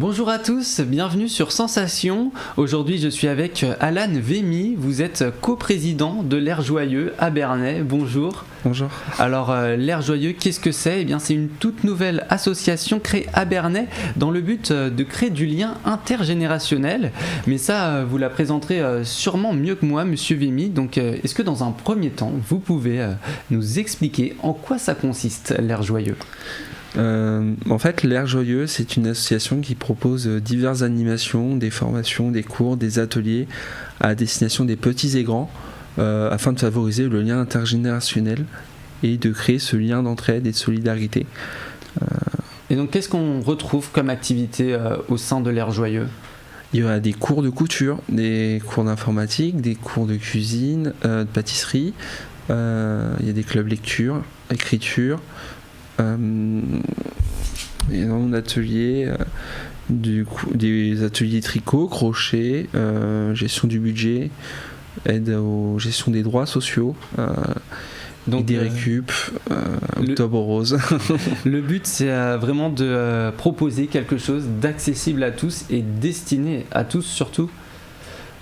Bonjour à tous, bienvenue sur Sensation. Aujourd'hui je suis avec Alan Vémy, vous êtes coprésident de l'Air Joyeux à Bernay. Bonjour. Bonjour. Alors l'Air Joyeux, qu'est-ce que c'est ? Eh bien c'est une toute nouvelle association créée à Bernay dans le but de créer du lien intergénérationnel. Mais ça vous la présenterez sûrement mieux que moi, monsieur Vémy. Donc est-ce que dans un premier temps vous pouvez nous expliquer en quoi ça consiste l'Air Joyeux ? En fait, l'Air Joyeux, c'est une association qui propose diverses animations, des formations, des cours, des ateliers à destination des petits et grands afin de favoriser le lien intergénérationnel et de créer ce lien d'entraide et de solidarité. Et donc, qu'est-ce qu'on retrouve comme activité au sein de l'Air Joyeux ? Il y a des cours de couture, des cours d'informatique, des cours de cuisine, de pâtisserie. Il y a des clubs lecture, écriture. Et dans mon atelier, des ateliers tricot, crochet, gestion du budget, aide aux gestion des droits sociaux, donc des récup, Octobre Rose. Le but, c'est vraiment de proposer quelque chose d'accessible à tous et destiné à tous surtout.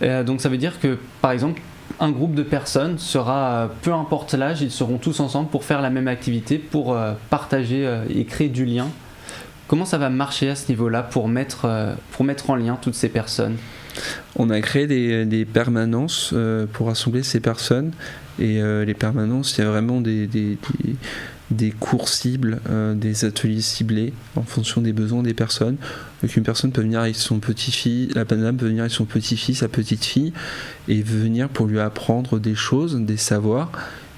Donc ça veut dire que, par exemple, un groupe de personnes sera, peu importe l'âge, ils seront tous ensemble pour faire la même activité, pour partager et créer du lien. Comment ça va marcher à ce niveau-là pour mettre en lien toutes ces personnes ? On a créé des permanences pour rassembler ces personnes. Et les permanences, il y a vraiment des cours cibles, des ateliers ciblés en fonction des besoins des personnes. Donc une personne peut venir avec son petit-fils, la madame peut venir avec son petit-fils, sa petite-fille, et venir pour lui apprendre des choses, des savoirs.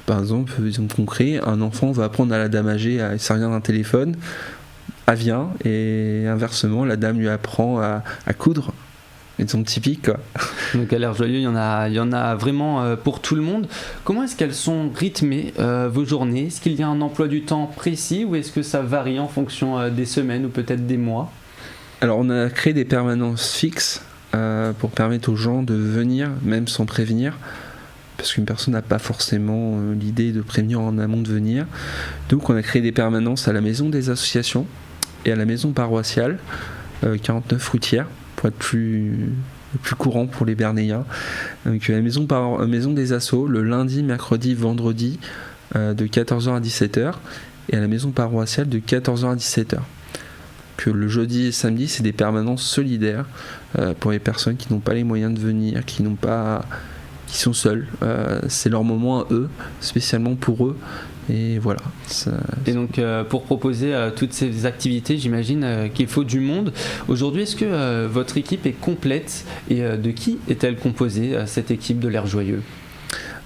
Par exemple concret, un enfant va apprendre à la dame âgée à servir d'un téléphone, elle vient, et inversement, la dame lui apprend à coudre. Ils sont typiques, quoi. Donc à l'Air Joyeux, il y en a vraiment pour tout le monde. Comment est-ce qu'elles sont rythmées, vos journées ? Est-ce qu'il y a un emploi du temps précis ou est-ce que ça varie en fonction des semaines ou peut-être des mois ? Alors on a créé des permanences fixes pour permettre aux gens de venir, même sans prévenir, parce qu'une personne n'a pas forcément l'idée de prévenir en amont de venir. Donc on a créé des permanences à la maison des associations et à la maison paroissiale, 49 Routières, pour être plus courant pour les Bernayens. Donc la maison des assos, le lundi, mercredi, vendredi, de 14h à 17h, et à la maison paroissiale de 14h à 17h. Que le jeudi et samedi, c'est des permanences solidaires pour les personnes qui n'ont pas les moyens de venir, qui sont seuls. C'est leur moment à eux, spécialement pour eux. Et voilà. Et donc pour proposer toutes ces activités, j'imagine qu'il faut du monde. Aujourd'hui, est-ce que votre équipe est complète et de qui est-elle composée, cette équipe de l'Air Joyeux ?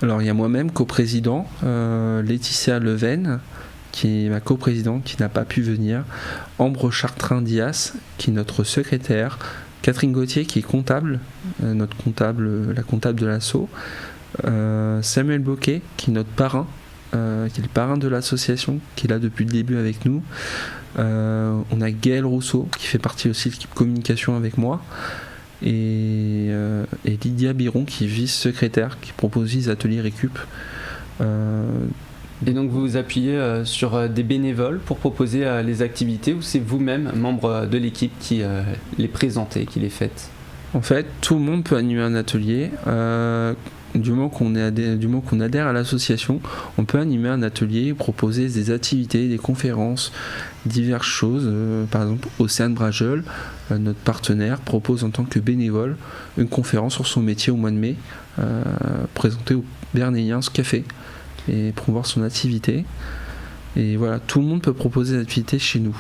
Alors il y a moi-même, coprésident, Laetitia Leven, qui est ma coprésidente, qui n'a pas pu venir, Ambre Chartrain-Dias, qui est notre secrétaire, Catherine Gauthier, qui est comptable, la comptable de l'asso, Samuel Boquet, qui est notre parrain, qui est le parrain de l'association, qui est là depuis le début avec nous. On a Gaël Rousseau, qui fait partie aussi de l'équipe communication avec moi, et Lydia Biron, qui est vice-secrétaire, qui propose des ateliers récup. Et donc vous vous appuyez sur des bénévoles pour proposer les activités, ou c'est vous-même, membre de l'équipe, qui les présentez, qui les faites ? En fait, tout le monde peut animer un atelier. Du moment qu'on adhère à l'association, on peut animer un atelier, proposer des activités, des conférences, diverses choses. Par exemple, Océane Brajol, notre partenaire, propose en tant que bénévole une conférence sur son métier au mois de mai, présenter aux Bernayens ce café et promouvoir son activité. Et voilà, tout le monde peut proposer des activités chez nous.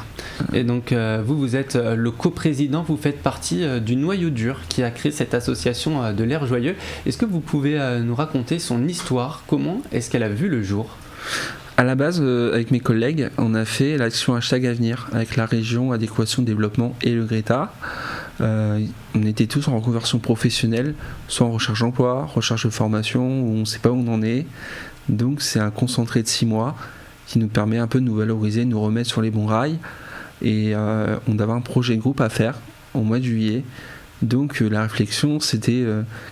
Et donc vous êtes le coprésident, vous faites partie du noyau dur qui a créé cette association de l'Air Joyeux. Est-ce que vous pouvez nous raconter son histoire ? Comment est-ce qu'elle a vu le jour ? À la base, avec mes collègues, on a fait l'action #Avenir avec la région Adéquation Développement et le Greta. On était tous en reconversion professionnelle, soit en recherche d'emploi, recherche de formation, où on ne sait pas où on en est. Donc c'est un concentré de 6 mois qui nous permet un peu de nous valoriser, de nous remettre sur les bons rails. Et on avait un projet de groupe à faire au mois de juillet. Donc la réflexion, c'était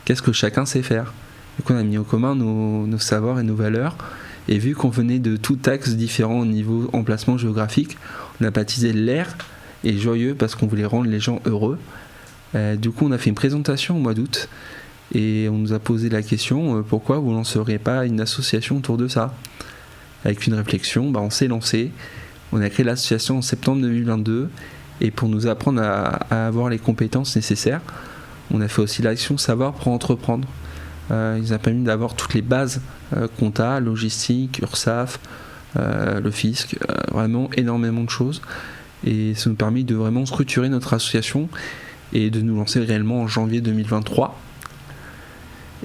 qu'est-ce que chacun sait faire. Donc on a mis en commun nos savoirs et nos valeurs. Et vu qu'on venait de tout axe différent au niveau emplacement géographique, on a baptisé l'Air et joyeux parce qu'on voulait rendre les gens heureux. Du coup, on a fait une présentation au mois d'août et on nous a posé la question pourquoi vous ne lanceriez pas une association autour de ça. Avec une réflexion, on s'est lancé. On a créé l'association en septembre 2022 et pour nous apprendre à avoir les compétences nécessaires, on a fait aussi l'action Savoir pour entreprendre. Il nous a permis d'avoir toutes les bases compta, logistique, URSSAF, le fisc, vraiment énormément de choses. Et ça nous a permis de vraiment structurer notre association et de nous lancer réellement en janvier 2023.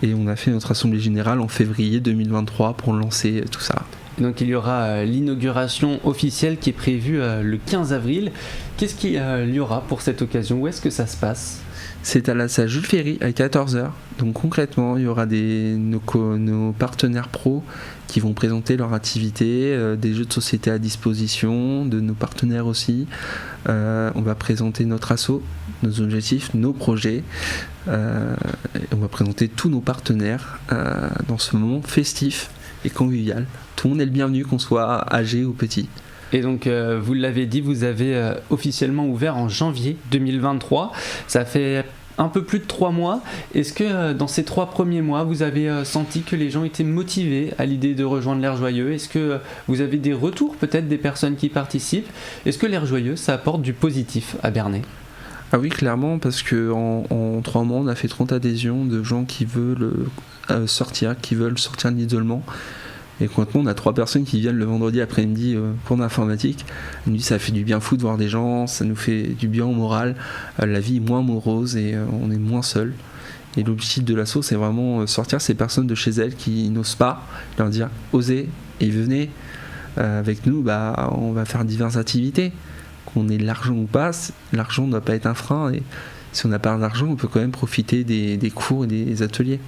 Et on a fait notre assemblée générale en février 2023 pour lancer tout ça. Donc il y aura l'inauguration officielle qui est prévue le 15 avril. Qu'est-ce qu'il y aura pour cette occasion? Où est-ce que ça se passe? C'est à la salle Jules Ferry à 14h. Donc concrètement, il y aura nos partenaires pros qui vont présenter leur activité, des jeux de société à disposition, de nos partenaires aussi. On va présenter notre asso, nos objectifs, nos projets. On va présenter tous nos partenaires dans ce moment festif et convivial. Tout le monde est le bienvenu, qu'on soit âgé ou petit. Et donc, vous l'avez dit, vous avez officiellement ouvert en janvier 2023. Ça fait un peu plus de 3 mois. Est-ce que dans ces 3 premiers mois, vous avez senti que les gens étaient motivés à l'idée de rejoindre l'Air Joyeux? Est-ce que vous avez des retours peut-être des personnes qui participent? Est-ce que l'Air Joyeux, ça apporte du positif à Bernay? Ah oui, clairement, parce qu'en 3 mois, on a fait 30 adhésions de gens qui veulent sortir de l'isolement. Et concrètement, on a 3 personnes qui viennent le vendredi après-midi pour l'informatique. Ils nous disent ça fait du bien fou de voir des gens, ça nous fait du bien au moral, la vie est moins morose et on est moins seul. Et l'objectif de l'asso, c'est vraiment sortir ces personnes de chez elles qui n'osent pas, leur dire osez et venez avec nous, on va faire diverses activités. Qu'on ait de l'argent ou pas, l'argent ne doit pas être un frein. Et si on n'a pas d'argent, on peut quand même profiter des cours et des ateliers.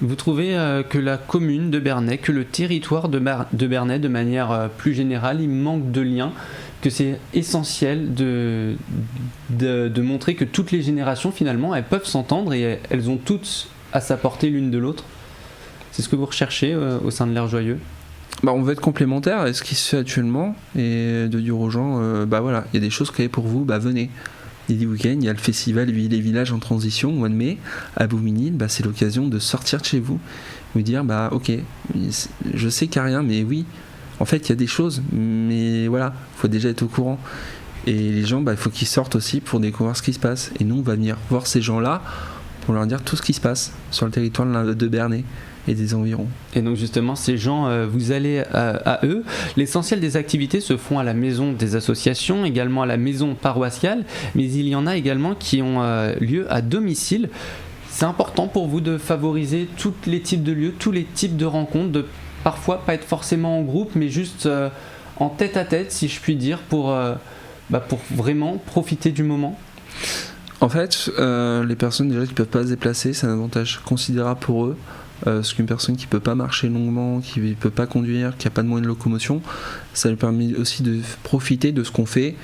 Vous trouvez que la commune de Bernay, que le territoire de Bernay de manière plus générale, il manque de liens, que c'est essentiel de montrer que toutes les générations finalement elles peuvent s'entendre et elles ont toutes à sa portée l'une de l'autre? C'est ce que vous recherchez au sein de l'Air Joyeux? On veut être complémentaire à ce qui se fait actuellement et de dire aux gens voilà, il y a des choses créées pour vous, venez. Les week-ends, il y a le festival Villes et Villages en transition au mois de mai à Bouminil, c'est l'occasion de sortir de chez vous, vous dire ok, je sais qu'il n'y a rien, mais oui, en fait il y a des choses, mais voilà, il faut déjà être au courant. Et les gens, il faut qu'ils sortent aussi pour découvrir ce qui se passe. Et nous, on va venir voir ces gens-là pour leur dire tout ce qui se passe sur le territoire de Bernay et des environs. Et donc justement, ces gens, vous allez à eux. L'essentiel des activités se font à la maison des associations, également à la maison paroissiale, mais il y en a également qui ont lieu à domicile. C'est important pour vous de favoriser tous les types de lieux, tous les types de rencontres, de parfois pas être forcément en groupe, mais juste en tête à tête, si je puis dire, pour vraiment profiter du moment. En fait, les personnes déjà qui ne peuvent pas se déplacer, c'est un avantage considérable pour eux. Parce qu'une personne qui ne peut pas marcher longuement, qui ne peut pas conduire, qui n'a pas de moyens de locomotion, ça lui permet aussi de profiter de ce qu'on fait.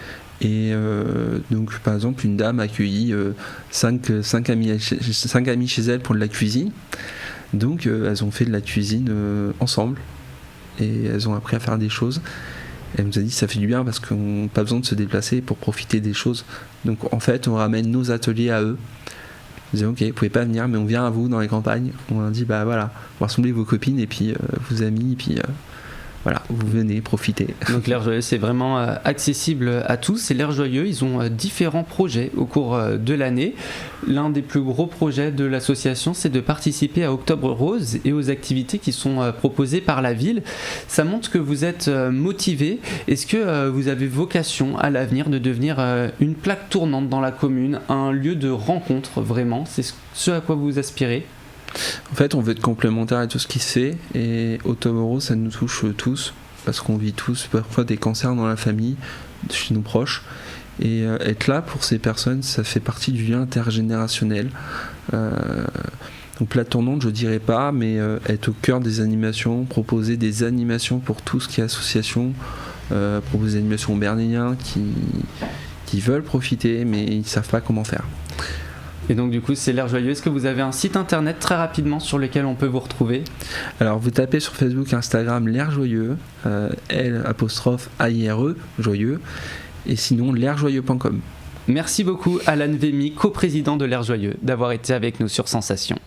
Et donc par exemple, une dame a accueilli 5 amis chez elle pour de la cuisine. Donc elles ont fait de la cuisine ensemble et elles ont appris à faire des choses. Elle nous a dit ça fait du bien parce qu'on n'a pas besoin de se déplacer pour profiter des choses. Donc en fait, on ramène nos ateliers à eux. On disait ok, vous pouvez pas venir, mais on vient à vous dans les campagnes. On leur dit voilà, vous rassemblez vos copines et puis vos amis et puis voilà, vous venez profiter. Donc l'Air Joyeux, c'est vraiment accessible à tous. Et l'Air Joyeux, ils ont différents projets au cours de l'année. L'un des plus gros projets de l'association, c'est de participer à Octobre Rose et aux activités qui sont proposées par la ville. Ça montre que vous êtes motivé. Est-ce que vous avez vocation à l'avenir de devenir une plaque tournante dans la commune, un lieu de rencontre vraiment? C'est ce à quoi vous aspirez? En fait, on veut être complémentaire à tout ce qui se fait et Octobre Rose, ça nous touche tous parce qu'on vit tous parfois des cancers dans la famille, chez nos proches. Et être là pour ces personnes, ça fait partie du lien intergénérationnel. Donc plaque tournante, je dirais pas, mais être au cœur des animations, proposer des animations pour tout ce qui est association, proposer des animations aux Bernéens qui veulent profiter mais ils ne savent pas comment faire. Et donc du coup c'est l'Air Joyeux. Est-ce que vous avez un site internet très rapidement sur lequel on peut vous retrouver? Alors vous tapez sur Facebook, Instagram l'Air Joyeux, L'_AIRE Joyeux, et sinon l'airjoyeux.com. Merci beaucoup Alan Vemy, coprésident de l'Air Joyeux, d'avoir été avec nous sur Sensation.